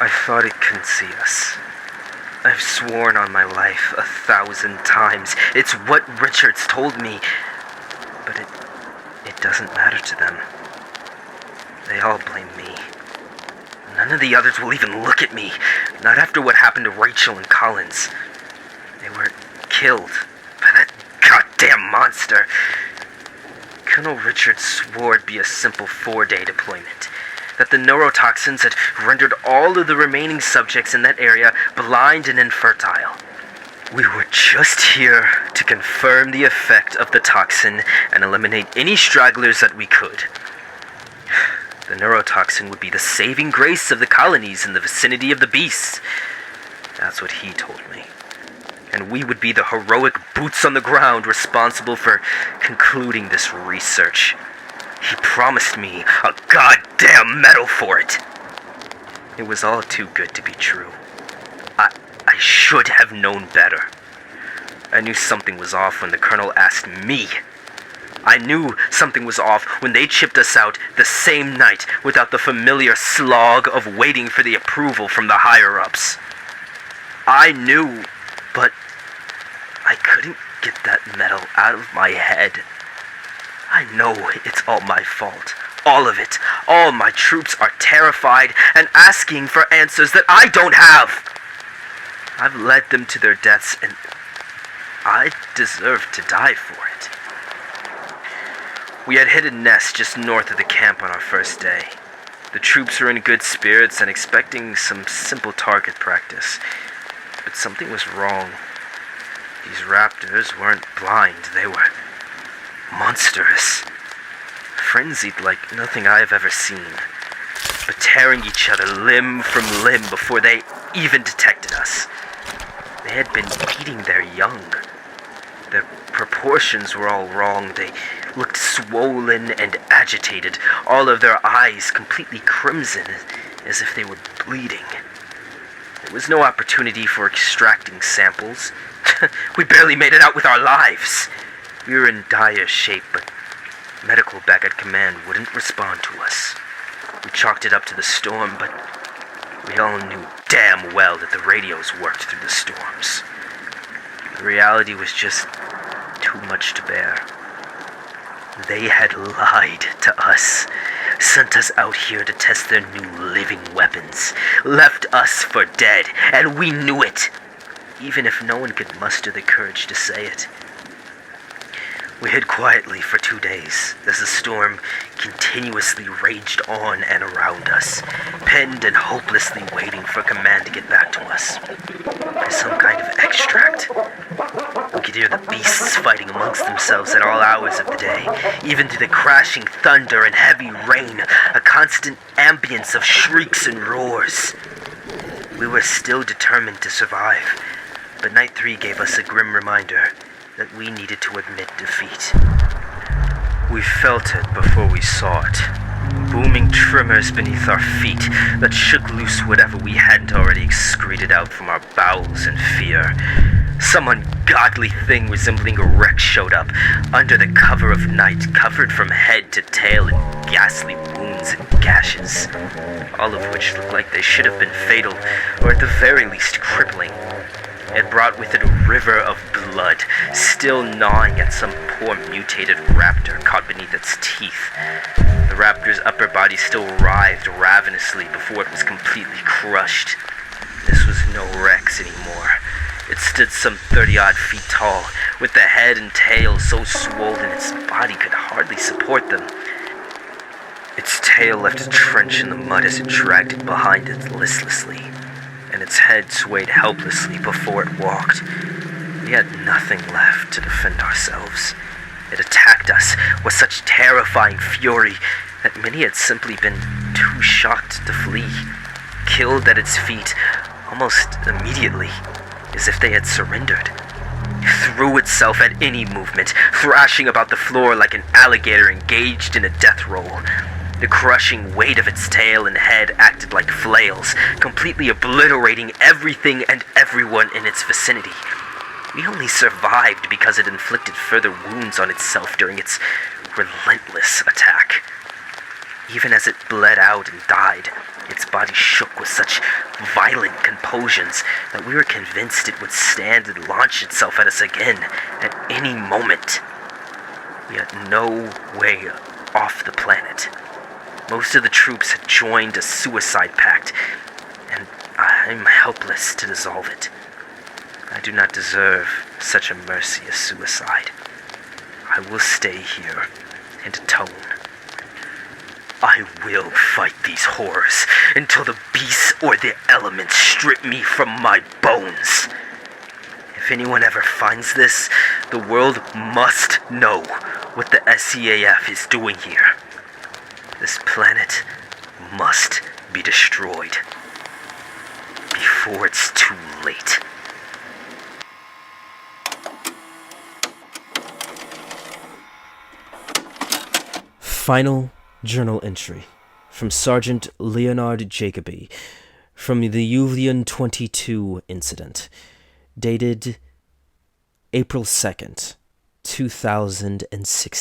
I thought it couldn't see us. I've sworn on my life 1,000 times. It's what Richards told me. But it doesn't matter to them. They all blame me. None of the others will even look at me. Not after what happened to Rachel and Collins. They were killed by that goddamn monster. Colonel Richards swore it'd be a simple 4-day deployment. That the neurotoxins had rendered all of the remaining subjects in that area blind and infertile. We were just here to confirm the effect of the toxin and eliminate any stragglers that we could. The neurotoxin would be the saving grace of the colonies in the vicinity of the beasts. That's what he told me. And we would be the heroic boots on the ground responsible for concluding this research. He promised me a goddamn medal for it. It was all too good to be true. I should have known better. I knew something was off when the colonel asked me. I knew something was off when they chipped us out the same night without the familiar slog of waiting for the approval from the higher-ups. I knew, but I couldn't get that medal out of my head. I know it's all my fault. All of it. All my troops are terrified and asking for answers that I don't have. I've led them to their deaths, and I deserve to die for it. We had hit a nest just north of the camp on our first day. The troops were in good spirits and expecting some simple target practice. But something was wrong. These raptors weren't blind, they were monstrous. Frenzied like nothing I have ever seen. But tearing each other limb from limb before they even detected us. They had been eating their young. Their proportions were all wrong. They looked swollen and agitated, all of their eyes completely crimson, as if they were bleeding. There was no opportunity for extracting samples. We barely made it out with our lives. We were in dire shape, but medical back at command wouldn't respond to us. We chalked it up to the storm, but we all knew damn well that the radios worked through the storms. The reality was just too much to bear. They had lied to us, sent us out here to test their new living weapons, left us for dead, and we knew it, even if no one could muster the courage to say it. We hid quietly for 2 days as the storm continuously raged on and around us, penned and hopelessly waiting for command to get back to us. By some kind of extract. We could hear the beasts fighting amongst themselves at all hours of the day, even through the crashing thunder and heavy rain, a constant ambience of shrieks and roars. We were still determined to survive, but Night 3 gave us a grim reminder that we needed to admit defeat. We felt it before we saw it. Booming tremors beneath our feet that shook loose whatever we hadn't already excreted out from our bowels in fear. Some ungodly thing resembling a wreck showed up, under the cover of night, covered from head to tail in ghastly wounds and gashes, all of which looked like they should have been fatal, or at the very least crippling. It brought with it a river of blood, still gnawing at some poor mutated raptor caught beneath its teeth. The raptor's upper body still writhed ravenously before it was completely crushed. This was no Rex anymore. It stood some 30-odd feet tall, with the head and tail so swollen its body could hardly support them. Its tail left a trench in the mud as it dragged it behind it listlessly, and its head swayed helplessly before it walked. We had nothing left to defend ourselves. It attacked us with such terrifying fury that many had simply been too shocked to flee, killed at its feet almost immediately, as if they had surrendered. It threw itself at any movement, thrashing about the floor like an alligator engaged in a death roll. The crushing weight of its tail and head acted like flails, completely obliterating everything and everyone in its vicinity. We only survived because it inflicted further wounds on itself during its relentless attack. Even as it bled out and died, its body shook with such violent compulsions that we were convinced it would stand and launch itself at us again at any moment. We had no way off the planet. Most of the troops had joined a suicide pact, and I'm helpless to dissolve it. I do not deserve such a mercy as suicide. I will stay here and atone. I will fight these horrors until the beasts or the elements strip me from my bones. If anyone ever finds this, the world must know what the SCAF is doing here. This planet must be destroyed before it's too late. Final journal entry from Sergeant Leonard Jacoby from the Yulian 22 incident, dated April 2nd, 2016.